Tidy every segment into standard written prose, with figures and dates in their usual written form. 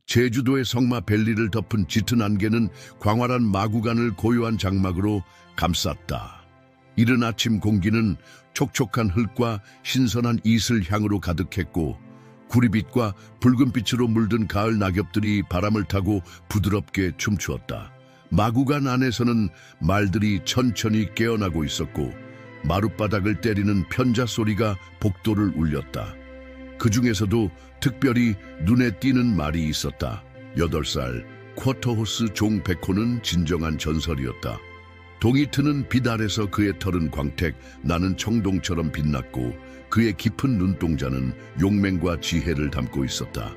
제주도의 성마 벨리를 덮은 짙은 안개는 광활한 마구간을 고요한 장막으로 감쌌다. 이른 아침 공기는 촉촉한 흙과 신선한 이슬 향으로 가득했고 구리빛과 붉은빛으로 물든 가을 낙엽들이 바람을 타고 부드럽게 춤추었다. 마구간 안에서는 말들이 천천히 깨어나고 있었고 마룻바닥을 때리는 편자 소리가 복도를 울렸다. 그 중에서도 특별히 눈에 띄는 말이 있었다. 8살 쿼터호스 종 백호는 진정한 전설이었다. 동이 트는 빛 아래서 그의 털은 광택, 나는 청동처럼 빛났고 그의 깊은 눈동자는 용맹과 지혜를 담고 있었다.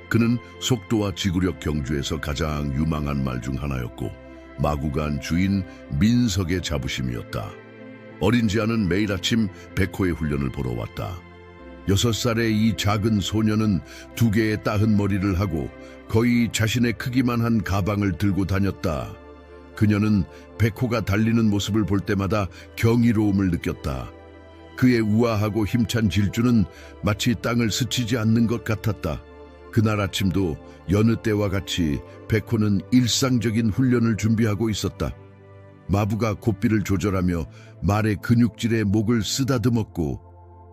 그는 속도와 지구력 경주에서 가장 유망한 말 중 하나였고 마구간 주인 민석의 자부심이었다. 어린 지아는 매일 아침 백호의 훈련을 보러 왔다. 6살의 이 작은 소녀는 2개의 따은 머리를 하고 거의 자신의 크기만 한 가방을 들고 다녔다. 그녀는 백호가 달리는 모습을 볼 때마다 경이로움을 느꼈다. 그의 우아하고 힘찬 질주는 마치 땅을 스치지 않는 것 같았다. 그날 아침도 여느 때와 같이 백호는 일상적인 훈련을 준비하고 있었다. 마부가 고삐를 조절하며 말의 근육질에 목을 쓰다듬었고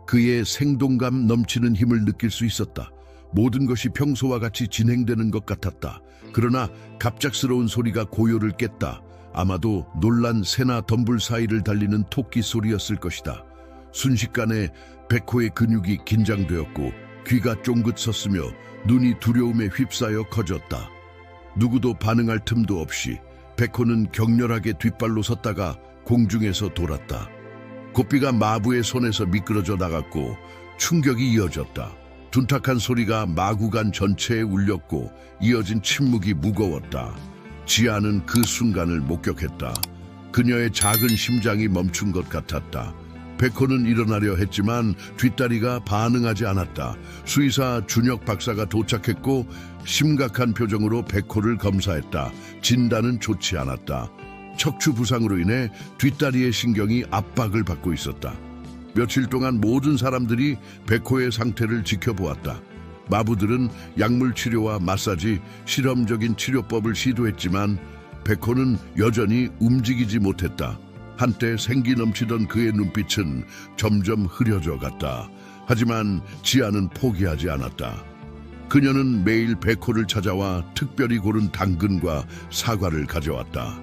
그의 생동감 넘치는 힘을 느낄 수 있었다. 모든 것이 평소와 같이 진행되는 것 같았다. 그러나 갑작스러운 소리가 고요를 깼다. 아마도 놀란 새나 덤불 사이를 달리는 토끼 소리였을 것이다. 순식간에 백호의 근육이 긴장되었고 귀가 쫑긋 섰으며 눈이 두려움에 휩싸여 커졌다. 누구도 반응할 틈도 없이 백호는 격렬하게 뒷발로 섰다가 공중에서 돌았다. 고삐가 마부의 손에서 미끄러져 나갔고 충격이 이어졌다. 둔탁한 소리가 마구간 전체에 울렸고 이어진 침묵이 무거웠다. 지아는 그 순간을 목격했다. 그녀의 작은 심장이 멈춘 것 같았다. 백호는 일어나려 했지만 뒷다리가 반응하지 않았다. 수의사 준혁 박사가 도착했고 심각한 표정으로 백호를 검사했다. 진단은 좋지 않았다. 척추 부상으로 인해 뒷다리의 신경이 압박을 받고 있었다. 며칠 동안 모든 사람들이 백호의 상태를 지켜보았다. 마부들은 약물 치료와 마사지, 실험적인 치료법을 시도했지만 백호는 여전히 움직이지 못했다. 한때 생기 넘치던 그의 눈빛은 점점 흐려져 갔다. 하지만 지아는 포기하지 않았다. 그녀는 매일 백호를 찾아와 특별히 고른 당근과 사과를 가져왔다.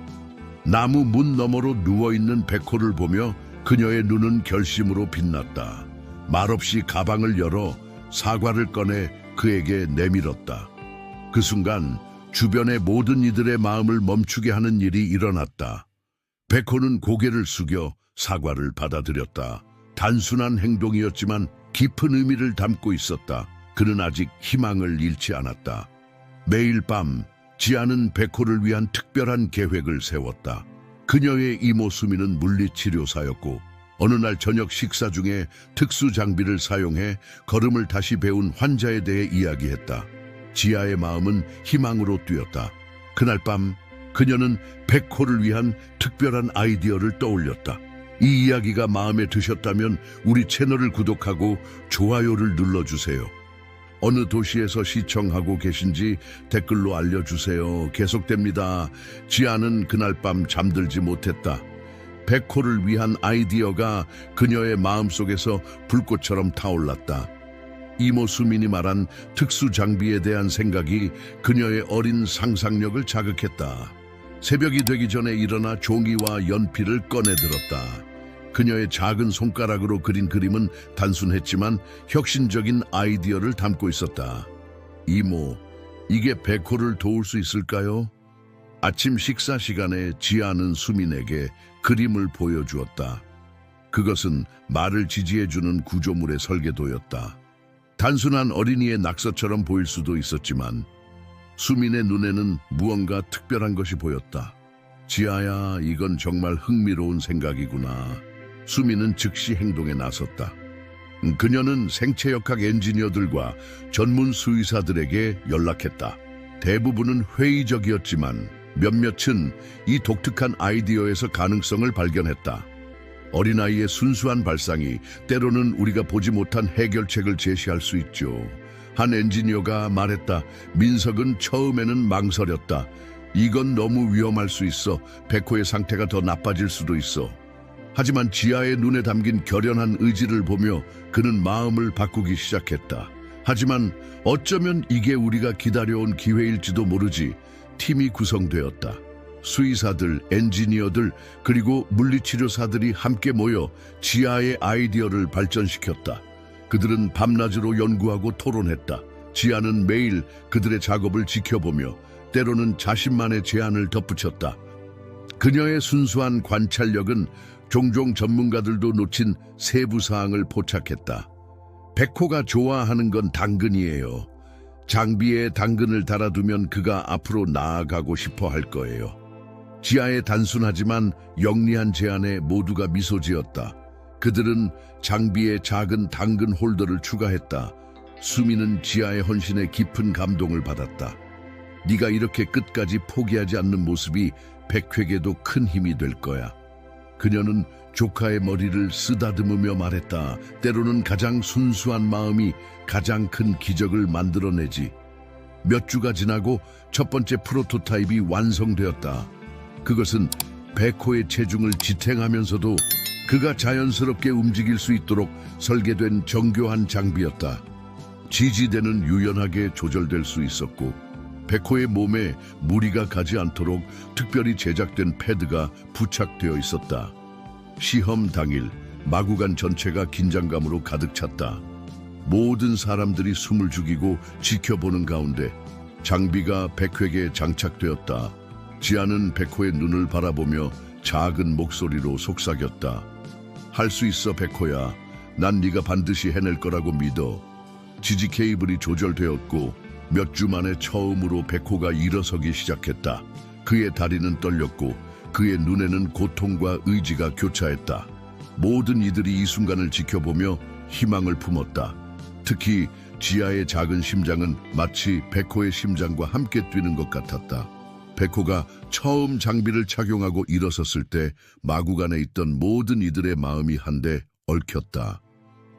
나무 문 너머로 누워있는 백호를 보며 그녀의 눈은 결심으로 빛났다. 말없이 가방을 열어 사과를 꺼내 그에게 내밀었다. 그 순간 주변의 모든 이들의 마음을 멈추게 하는 일이 일어났다. 백호는 고개를 숙여 사과를 받아들였다. 단순한 행동이었지만 깊은 의미를 담고 있었다. 그는 아직 희망을 잃지 않았다. 매일 밤 지아는 백호를 위한 특별한 계획을 세웠다. 그녀의 이모 수미는 물리치료사였고 어느 날 저녁 식사 중에 특수 장비를 사용해 걸음을 다시 배운 환자에 대해 이야기했다. 지아의 마음은 희망으로 뛰었다. 그날 밤 그녀는 백호를 위한 특별한 아이디어를 떠올렸다. 이 이야기가 마음에 드셨다면 우리 채널을 구독하고 좋아요를 눌러주세요. 어느 도시에서 시청하고 계신지 댓글로 알려주세요. 계속됩니다. 지아는 그날 밤 잠들지 못했다. 백호를 위한 아이디어가 그녀의 마음속에서 불꽃처럼 타올랐다. 이모 수민이 말한 특수 장비에 대한 생각이 그녀의 어린 상상력을 자극했다. 새벽이 되기 전에 일어나 종이와 연필을 꺼내들었다. 그녀의 작은 손가락으로 그린 그림은 단순했지만 혁신적인 아이디어를 담고 있었다. 이모, 이게 백호를 도울 수 있을까요? 아침 식사 시간에 지아는 수민에게 그림을 보여주었다. 그것은 말을 지지해주는 구조물의 설계도였다. 단순한 어린이의 낙서처럼 보일 수도 있었지만 수민의 눈에는 무언가 특별한 것이 보였다. 지아야, 이건 정말 흥미로운 생각이구나. 수민은 즉시 행동에 나섰다. 그녀는 생체역학 엔지니어들과 전문 수의사들에게 연락했다. 대부분은 회의적이었지만 몇몇은 이 독특한 아이디어에서 가능성을 발견했다. 어린아이의 순수한 발상이 때로는 우리가 보지 못한 해결책을 제시할 수 있죠. 한 엔지니어가 말했다. 민석은 처음에는 망설였다. 이건 너무 위험할 수 있어. 백호의 상태가 더 나빠질 수도 있어. 하지만 지아의 눈에 담긴 결연한 의지를 보며 그는 마음을 바꾸기 시작했다. 하지만 어쩌면 이게 우리가 기다려온 기회일지도 모르지. 팀이 구성되었다. 수의사들, 엔지니어들, 그리고 물리치료사들이 함께 모여 지아의 아이디어를 발전시켰다. 그들은 밤낮으로 연구하고 토론했다. 지아는 매일 그들의 작업을 지켜보며 때로는 자신만의 제안을 덧붙였다. 그녀의 순수한 관찰력은 종종 전문가들도 놓친 세부 사항을 포착했다. 백호가 좋아하는 건 당근이에요. 장비에 당근을 달아두면 그가 앞으로 나아가고 싶어 할 거예요. 지아의 단순하지만 영리한 제안에 모두가 미소 지었다. 그들은 장비에 작은 당근 홀더를 추가했다. 수미는 지아의 헌신에 깊은 감동을 받았다. 네가 이렇게 끝까지 포기하지 않는 모습이 백회에게도 큰 힘이 될 거야. 그녀는 조카의 머리를 쓰다듬으며 말했다. 때로는 가장 순수한 마음이 가장 큰 기적을 만들어내지. 몇 주가 지나고 첫 번째 프로토타입이 완성되었다. 그것은 백호의 체중을 지탱하면서도 그가 자연스럽게 움직일 수 있도록 설계된 정교한 장비였다. 지지대는 유연하게 조절될 수 있었고 백호의 몸에 무리가 가지 않도록 특별히 제작된 패드가 부착되어 있었다. 시험 당일 마구간 전체가 긴장감으로 가득 찼다. 모든 사람들이 숨을 죽이고 지켜보는 가운데 장비가 백호에게 장착되었다. 지아는 백호의 눈을 바라보며 작은 목소리로 속삭였다. 할 수 있어 백호야. 난 네가 반드시 해낼 거라고 믿어. 지지 케이블이 조절되었고 몇 주 만에 처음으로 백호가 일어서기 시작했다. 그의 다리는 떨렸고 그의 눈에는 고통과 의지가 교차했다. 모든 이들이 이 순간을 지켜보며 희망을 품었다. 특히 지아의 작은 심장은 마치 백호의 심장과 함께 뛰는 것 같았다. 백호가 처음 장비를 착용하고 일어섰을 때 마구간에 있던 모든 이들의 마음이 한데 얽혔다.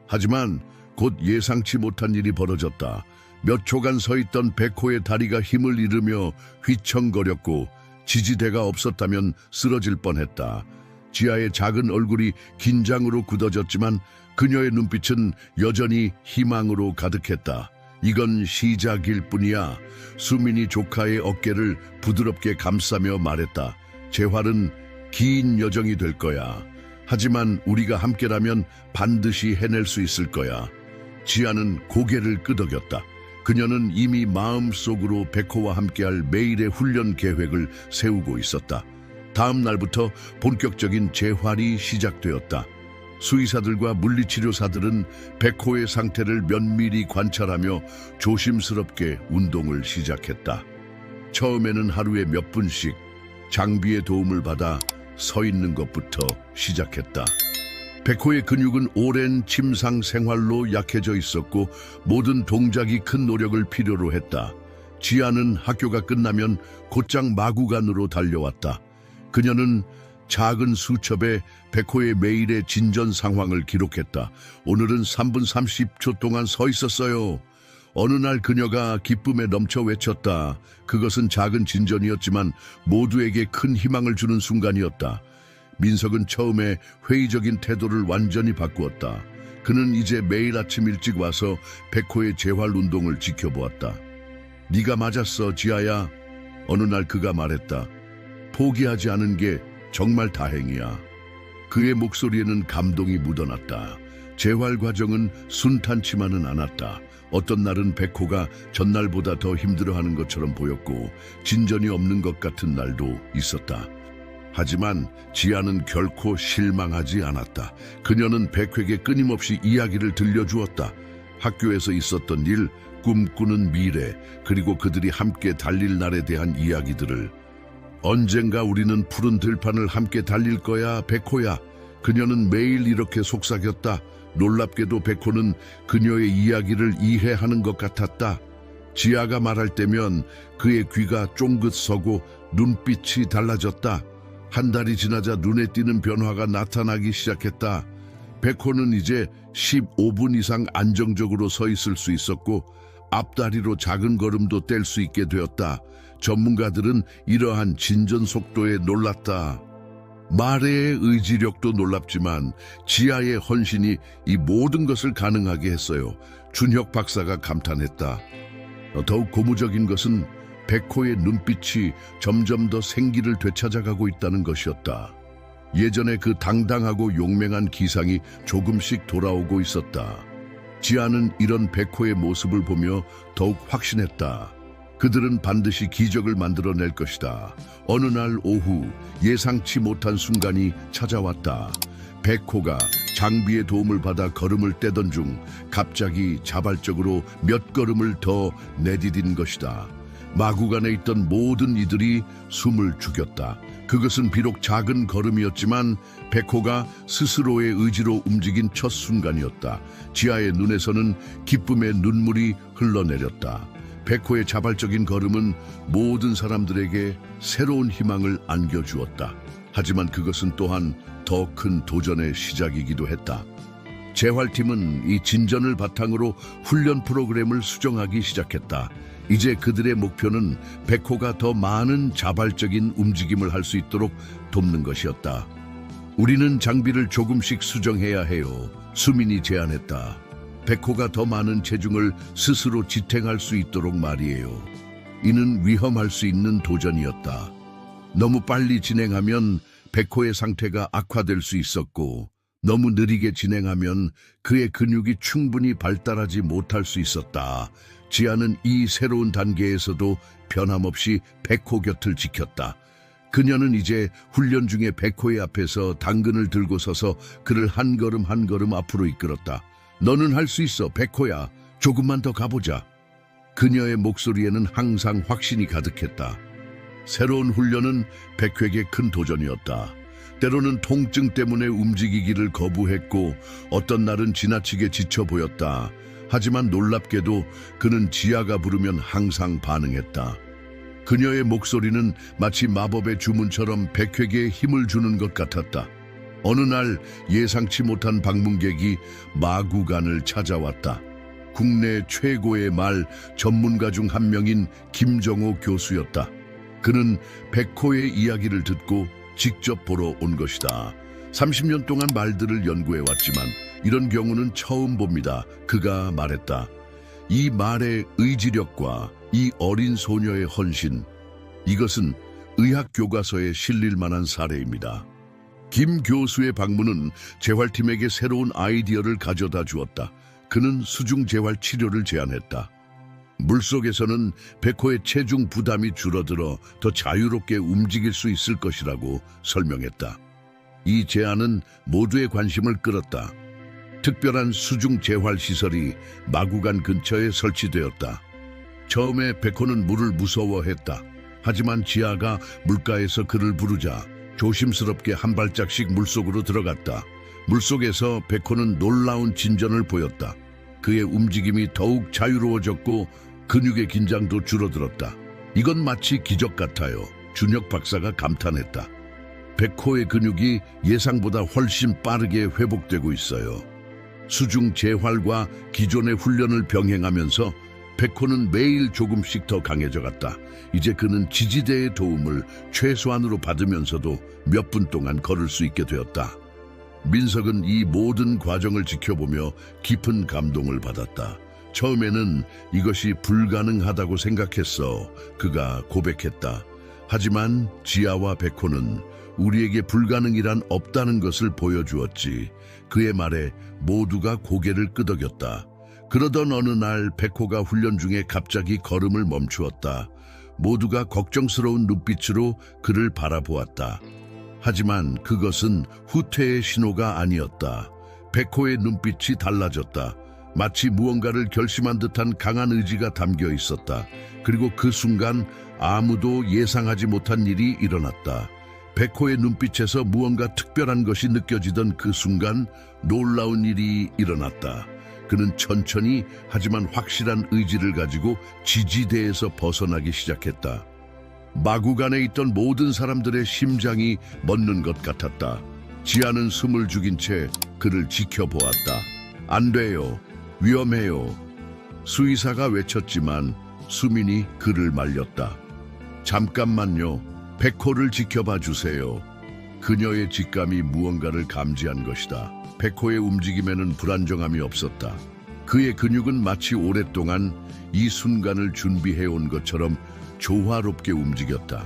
하지만 곧 예상치 못한 일이 벌어졌다. 몇 초간 서 있던 백호의 다리가 힘을 잃으며 휘청거렸고 지지대가 없었다면 쓰러질 뻔했다. 지아의 작은 얼굴이 긴장으로 굳어졌지만 그녀의 눈빛은 여전히 희망으로 가득했다. 이건 시작일 뿐이야. 수민이 조카의 어깨를 부드럽게 감싸며 말했다. 재활은 긴 여정이 될 거야. 하지만 우리가 함께라면 반드시 해낼 수 있을 거야. 지아는 고개를 끄덕였다. 그녀는 이미 마음속으로 백호와 함께할 매일의 훈련 계획을 세우고 있었다. 다음 날부터 본격적인 재활이 시작되었다. 수의사들과 물리치료사들은 백호의 상태를 면밀히 관찰하며 조심스럽게 운동을 시작했다. 처음에는 하루에 몇 분씩 장비의 도움을 받아 서 있는 것부터 시작했다. 백호의 근육은 오랜 침상 생활로 약해져 있었고 모든 동작이 큰 노력을 필요로 했다. 지아는 학교가 끝나면 곧장 마구간으로 달려왔다. 그녀는 작은 수첩에 백호의 매일의 진전 상황을 기록했다. 오늘은 3분 30초 동안 서 있었어요. 어느 날 그녀가 기쁨에 넘쳐 외쳤다. 그것은 작은 진전이었지만 모두에게 큰 희망을 주는 순간이었다. 민석은 처음에 회의적인 태도를 완전히 바꾸었다. 그는 이제 매일 아침 일찍 와서 백호의 재활 운동을 지켜보았다. 네가 맞았어, 지아야. 어느 날 그가 말했다. 포기하지 않은 게 정말 다행이야. 그의 목소리에는 감동이 묻어났다. 재활 과정은 순탄치만은 않았다. 어떤 날은 백호가 전날보다 더 힘들어하는 것처럼 보였고 진전이 없는 것 같은 날도 있었다. 하지만 지아는 결코 실망하지 않았다. 그녀는 백호에게 끊임없이 이야기를 들려주었다. 학교에서 있었던 일, 꿈꾸는 미래, 그리고 그들이 함께 달릴 날에 대한 이야기들을. 언젠가 우리는 푸른 들판을 함께 달릴 거야, 백호야. 그녀는 매일 이렇게 속삭였다. 놀랍게도 백호는 그녀의 이야기를 이해하는 것 같았다. 지아가 말할 때면 그의 귀가 쫑긋 서고 눈빛이 달라졌다. 한 달이 지나자 눈에 띄는 변화가 나타나기 시작했다. 백호는 이제 15분 이상 안정적으로 서 있을 수 있었고 앞다리로 작은 걸음도 뗄 수 있게 되었다. 전문가들은 이러한 진전 속도에 놀랐다. 말의 의지력도 놀랍지만 지아의 헌신이 이 모든 것을 가능하게 했어요. 준혁 박사가 감탄했다. 더욱 고무적인 것은 백호의 눈빛이 점점 더 생기를 되찾아가고 있다는 것이었다. 예전에 그 당당하고 용맹한 기상이 조금씩 돌아오고 있었다. 지아는 이런 백호의 모습을 보며 더욱 확신했다. 그들은 반드시 기적을 만들어낼 것이다. 어느 날 오후 예상치 못한 순간이 찾아왔다. 백호가 장비의 도움을 받아 걸음을 떼던 중 갑자기 자발적으로 몇 걸음을 더 내디딘 것이다. 마구간에 있던 모든 이들이 숨을 죽였다. 그것은 비록 작은 걸음이었지만 백호가 스스로의 의지로 움직인 첫 순간이었다. 지아의 눈에서는 기쁨의 눈물이 흘러내렸다. 백호의 자발적인 걸음은 모든 사람들에게 새로운 희망을 안겨주었다. 하지만 그것은 또한 더 큰 도전의 시작이기도 했다. 재활팀은 이 진전을 바탕으로 훈련 프로그램을 수정하기 시작했다. 이제 그들의 목표는 백호가 더 많은 자발적인 움직임을 할 수 있도록 돕는 것이었다. 우리는 장비를 조금씩 수정해야 해요. 수민이 제안했다. 백호가 더 많은 체중을 스스로 지탱할 수 있도록 말이에요. 이는 위험할 수 있는 도전이었다. 너무 빨리 진행하면 백호의 상태가 악화될 수 있었고, 너무 느리게 진행하면 그의 근육이 충분히 발달하지 못할 수 있었다. 지아는 이 새로운 단계에서도 변함없이 백호 곁을 지켰다. 그녀는 이제 훈련 중에 백호의 앞에서 당근을 들고 서서 그를 한 걸음 한 걸음 앞으로 이끌었다. 너는 할 수 있어, 백호야. 조금만 더 가보자. 그녀의 목소리에는 항상 확신이 가득했다. 새로운 훈련은 백호에게 큰 도전이었다. 때로는 통증 때문에 움직이기를 거부했고 어떤 날은 지나치게 지쳐 보였다. 하지만 놀랍게도 그는 지아가 부르면 항상 반응했다. 그녀의 목소리는 마치 마법의 주문처럼 백호에게 힘을 주는 것 같았다. 어느 날 예상치 못한 방문객이 마구간을 찾아왔다. 국내 최고의 말 전문가 중 한 명인 김정호 교수였다. 그는 백호의 이야기를 듣고 직접 보러 온 것이다. 30년 동안 말들을 연구해왔지만 이런 경우는 처음 봅니다. 그가 말했다. 이 말의 의지력과 이 어린 소녀의 헌신, 이것은 의학 교과서에 실릴 만한 사례입니다. 김 교수의 방문은 재활팀에게 새로운 아이디어를 가져다 주었다. 그는 수중 재활 치료를 제안했다. 물속에서는 백호의 체중 부담이 줄어들어 더 자유롭게 움직일 수 있을 것이라고 설명했다. 이 제안은 모두의 관심을 끌었다. 특별한 수중 재활 시설이 마구간 근처에 설치되었다. 처음에 백호는 물을 무서워했다. 하지만 지아가 물가에서 그를 부르자 조심스럽게 한 발짝씩 물속으로 들어갔다. 물속에서 백호는 놀라운 진전을 보였다. 그의 움직임이 더욱 자유로워졌고 근육의 긴장도 줄어들었다. 이건 마치 기적 같아요. 준혁 박사가 감탄했다. 백호의 근육이 예상보다 훨씬 빠르게 회복되고 있어요. 수중 재활과 기존의 훈련을 병행하면서 백호는 매일 조금씩 더 강해져 갔다. 이제 그는 지지대의 도움을 최소한으로 받으면서도 몇 분 동안 걸을 수 있게 되었다. 민석은 이 모든 과정을 지켜보며 깊은 감동을 받았다. 처음에는 이것이 불가능하다고 생각했어. 그가 고백했다. 하지만 지아와 백호는 우리에게 불가능이란 없다는 것을 보여주었지. 그의 말에 모두가 고개를 끄덕였다. 그러던 어느 날 백호가 훈련 중에 갑자기 걸음을 멈추었다. 모두가 걱정스러운 눈빛으로 그를 바라보았다. 하지만 그것은 후퇴의 신호가 아니었다. 백호의 눈빛이 달라졌다. 마치 무언가를 결심한 듯한 강한 의지가 담겨 있었다. 그리고 그 순간 아무도 예상하지 못한 일이 일어났다. 백호의 눈빛에서 무언가 특별한 것이 느껴지던 그 순간 놀라운 일이 일어났다. 그는 천천히 하지만 확실한 의지를 가지고 지지대에서 벗어나기 시작했다. 마구간에 있던 모든 사람들의 심장이 멎는 것 같았다. 지아는 숨을 죽인 채 그를 지켜보았다. 안 돼요. 위험해요. 수의사가 외쳤지만 수민이 그를 말렸다. 잠깐만요. 백호를 지켜봐 주세요. 그녀의 직감이 무언가를 감지한 것이다. 백호의 움직임에는 불안정함이 없었다. 그의 근육은 마치 오랫동안 이 순간을 준비해온 것처럼 조화롭게 움직였다.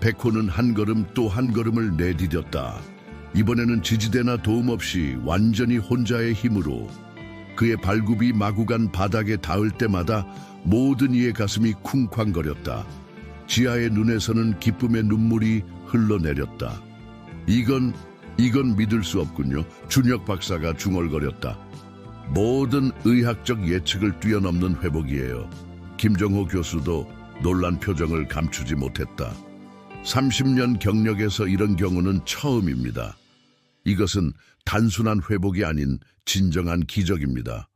백호는 한 걸음 또 한 걸음을 내디뎠다. 이번에는 지지대나 도움 없이 완전히 혼자의 힘으로. 그의 발굽이 마구간 바닥에 닿을 때마다 모든 이의 가슴이 쿵쾅거렸다. 지아의 눈에서는 기쁨의 눈물이 흘러내렸다. 이건 믿을 수 없군요. 준혁 박사가 중얼거렸다. 모든 의학적 예측을 뛰어넘는 회복이에요. 김정호 교수도 놀란 표정을 감추지 못했다. 30년 경력에서 이런 경우는 처음입니다. 이것은 단순한 회복이 아닌 진정한 기적입니다.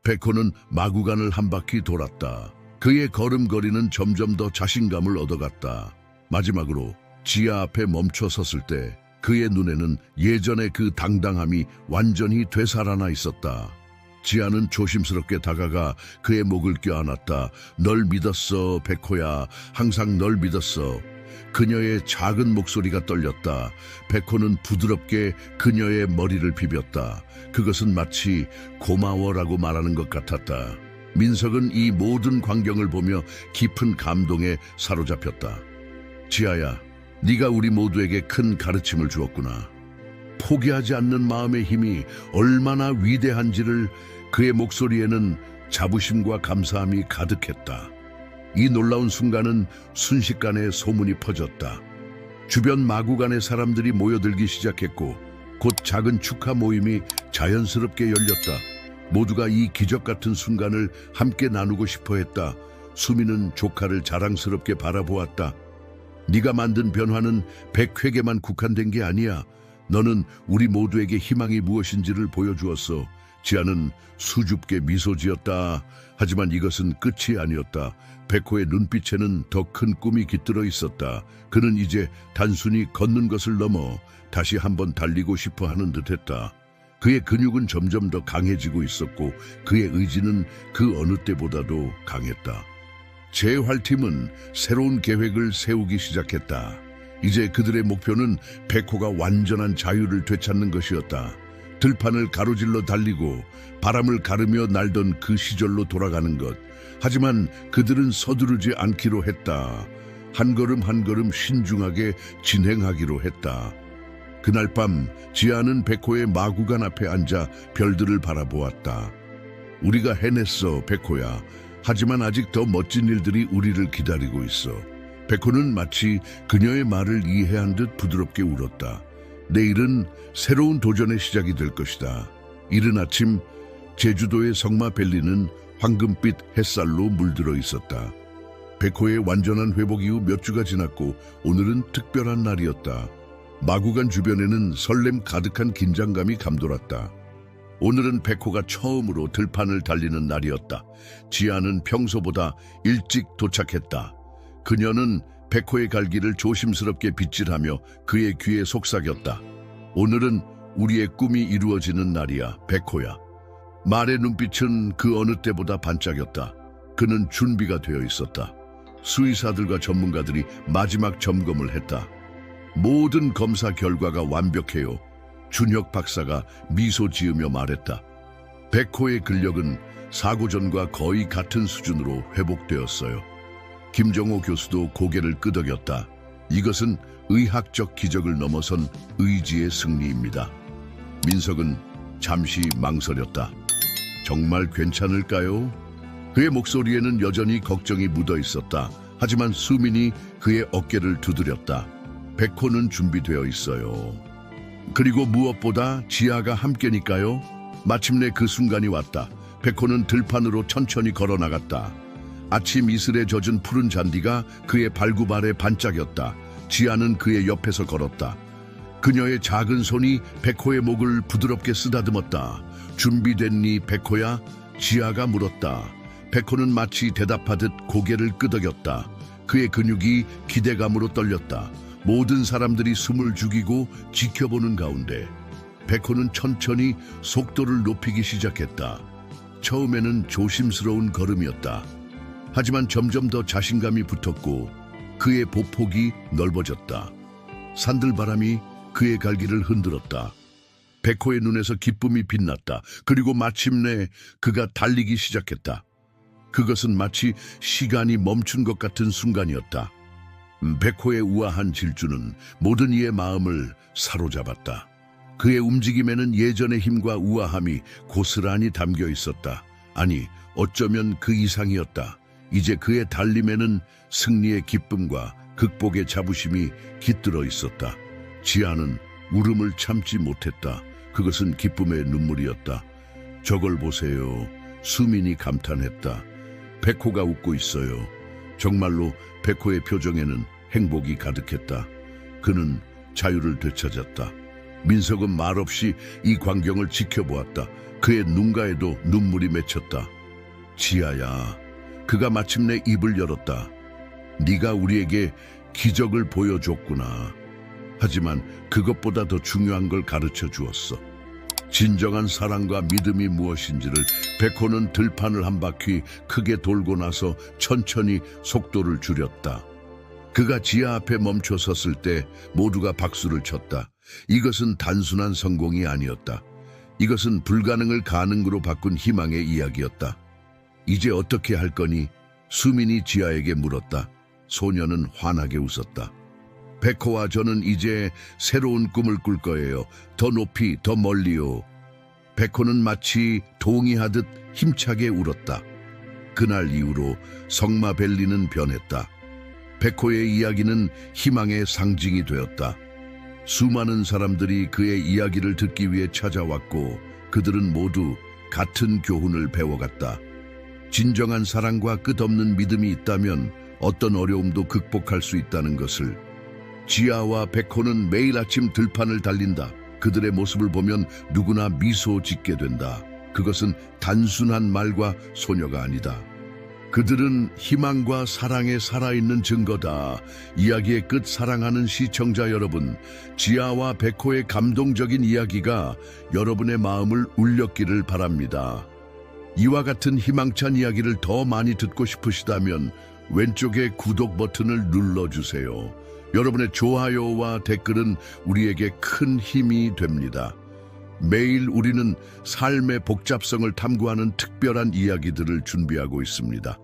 백호는 마구간을 한 바퀴 돌았다. 그의 걸음걸이는 점점 더 자신감을 얻어갔다. 마지막으로 지아 앞에 멈춰 섰을 때 그의 눈에는 예전의 그 당당함이 완전히 되살아나 있었다. 지아는 조심스럽게 다가가 그의 목을 껴안았다. 널 믿었어, 백호야. 항상 널 믿었어. 그녀의 작은 목소리가 떨렸다. 백호는 부드럽게 그녀의 머리를 비볐다. 그것은 마치 고마워라고 말하는 것 같았다. 민석은 이 모든 광경을 보며 깊은 감동에 사로잡혔다. 지아야, 네가 우리 모두에게 큰 가르침을 주었구나. 포기하지 않는 마음의 힘이 얼마나 위대한지를. 그의 목소리에는 자부심과 감사함이 가득했다. 이 놀라운 순간은 순식간에 소문이 퍼졌다. 주변 마구간의 사람들이 모여들기 시작했고 곧 작은 축하 모임이 자연스럽게 열렸다. 모두가 이 기적 같은 순간을 함께 나누고 싶어 했다. 수미는 조카를 자랑스럽게 바라보았다. 네가 만든 변화는 100회계만 국한된 게 아니야. 너는 우리 모두에게 희망이 무엇인지를 보여주었어. 지아는 수줍게 미소 지었다. 하지만 이것은 끝이 아니었다. 백호의 눈빛에는 더 큰 꿈이 깃들어 있었다. 그는 이제 단순히 걷는 것을 넘어 다시 한번 달리고 싶어 하는 듯했다. 그의 근육은 점점 더 강해지고 있었고 그의 의지는 그 어느 때보다도 강했다. 재활팀은 새로운 계획을 세우기 시작했다. 이제 그들의 목표는 백호가 완전한 자유를 되찾는 것이었다. 들판을 가로질러 달리고 바람을 가르며 날던 그 시절로 돌아가는 것. 하지만 그들은 서두르지 않기로 했다. 한 걸음 한 걸음 신중하게 진행하기로 했다. 그날 밤 지아는 백호의 마구간 앞에 앉아 별들을 바라보았다. 우리가 해냈어, 백호야. 하지만 아직 더 멋진 일들이 우리를 기다리고 있어. 백호는 마치 그녀의 말을 이해한 듯 부드럽게 울었다. 내일은 새로운 도전의 시작이 될 것이다. 이른 아침 제주도의 성마밸리는 황금빛 햇살로 물들어 있었다. 백호의 완전한 회복 이후 몇 주가 지났고 오늘은 특별한 날이었다. 마구간 주변에는 설렘 가득한 긴장감이 감돌았다. 오늘은 백호가 처음으로 들판을 달리는 날이었다. 지아는 평소보다 일찍 도착했다. 그녀는 백호의 갈기를 조심스럽게 빗질하며 그의 귀에 속삭였다. 오늘은 우리의 꿈이 이루어지는 날이야, 백호야. 말의 눈빛은 그 어느 때보다 반짝였다. 그는 준비가 되어 있었다. 수의사들과 전문가들이 마지막 점검을 했다. 모든 검사 결과가 완벽해요. 준혁 박사가 미소 지으며 말했다. 백호의 근력은 사고 전과 거의 같은 수준으로 회복되었어요. 김정호 교수도 고개를 끄덕였다. 이것은 의학적 기적을 넘어선 의지의 승리입니다. 민석은 잠시 망설였다. 정말 괜찮을까요? 그의 목소리에는 여전히 걱정이 묻어 있었다. 하지만 수민이 그의 어깨를 두드렸다. 백호는 준비되어 있어요. 그리고 무엇보다 지아가 함께니까요. 마침내 그 순간이 왔다. 백호는 들판으로 천천히 걸어 나갔다. 아침 이슬에 젖은 푸른 잔디가 그의 발굽 아래 반짝였다. 지아는 그의 옆에서 걸었다. 그녀의 작은 손이 백호의 목을 부드럽게 쓰다듬었다. 준비됐니, 백호야? 지아가 물었다. 백호는 마치 대답하듯 고개를 끄덕였다. 그의 근육이 기대감으로 떨렸다. 모든 사람들이 숨을 죽이고 지켜보는 가운데 백호는 천천히 속도를 높이기 시작했다. 처음에는 조심스러운 걸음이었다. 하지만 점점 더 자신감이 붙었고 그의 보폭이 넓어졌다. 산들바람이 그의 갈기를 흔들었다. 백호의 눈에서 기쁨이 빛났다. 그리고 마침내 그가 달리기 시작했다. 그것은 마치 시간이 멈춘 것 같은 순간이었다. 백호의 우아한 질주는 모든 이의 마음을 사로잡았다. 그의 움직임에는 예전의 힘과 우아함이 고스란히 담겨 있었다. 아니, 어쩌면 그 이상이었다. 이제 그의 달림에는 승리의 기쁨과 극복의 자부심이 깃들어 있었다. 지아는 울음을 참지 못했다. 그것은 기쁨의 눈물이었다. 저걸 보세요. 수민이 감탄했다. 백호가 웃고 있어요. 정말로 백호의 표정에는 행복이 가득했다. 그는 자유를 되찾았다. 민석은 말없이 이 광경을 지켜보았다. 그의 눈가에도 눈물이 맺혔다. 지아야, 그가 마침내 입을 열었다. 네가 우리에게 기적을 보여줬구나. 하지만 그것보다 더 중요한 걸 가르쳐 주었어. 진정한 사랑과 믿음이 무엇인지를. 백호는 들판을 한 바퀴 크게 돌고 나서 천천히 속도를 줄였다. 그가 지하 앞에 멈춰 섰을 때 모두가 박수를 쳤다. 이것은 단순한 성공이 아니었다. 이것은 불가능을 가능으로 바꾼 희망의 이야기였다. 이제 어떻게 할 거니? 수민이 지아에게 물었다. 소녀는 환하게 웃었다. 백호와 저는 이제 새로운 꿈을 꿀 거예요. 더 높이, 더 멀리요. 백호는 마치 동의하듯 힘차게 울었다. 그날 이후로 성마벨리는 변했다. 백호의 이야기는 희망의 상징이 되었다. 수많은 사람들이 그의 이야기를 듣기 위해 찾아왔고 그들은 모두 같은 교훈을 배워갔다. 진정한 사랑과 끝없는 믿음이 있다면 어떤 어려움도 극복할 수 있다는 것을. 지아와 백호는 매일 아침 들판을 달린다. 그들의 모습을 보면 누구나 미소 짓게 된다. 그것은 단순한 말과 소녀가 아니다. 그들은 희망과 사랑에 살아있는 증거다. 이야기의 끝. 사랑하는 시청자 여러분, 지아와 백호의 감동적인 이야기가 여러분의 마음을 울렸기를 바랍니다. 이와 같은 희망찬 이야기를 더 많이 듣고 싶으시다면 왼쪽의 구독 버튼을 눌러주세요. 여러분의 좋아요와 댓글은 우리에게 큰 힘이 됩니다. 매일 우리는 삶의 복잡성을 탐구하는 특별한 이야기들을 준비하고 있습니다.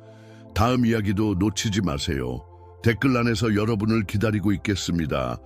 다음 이야기도 놓치지 마세요. 댓글란에서 여러분을 기다리고 있겠습니다.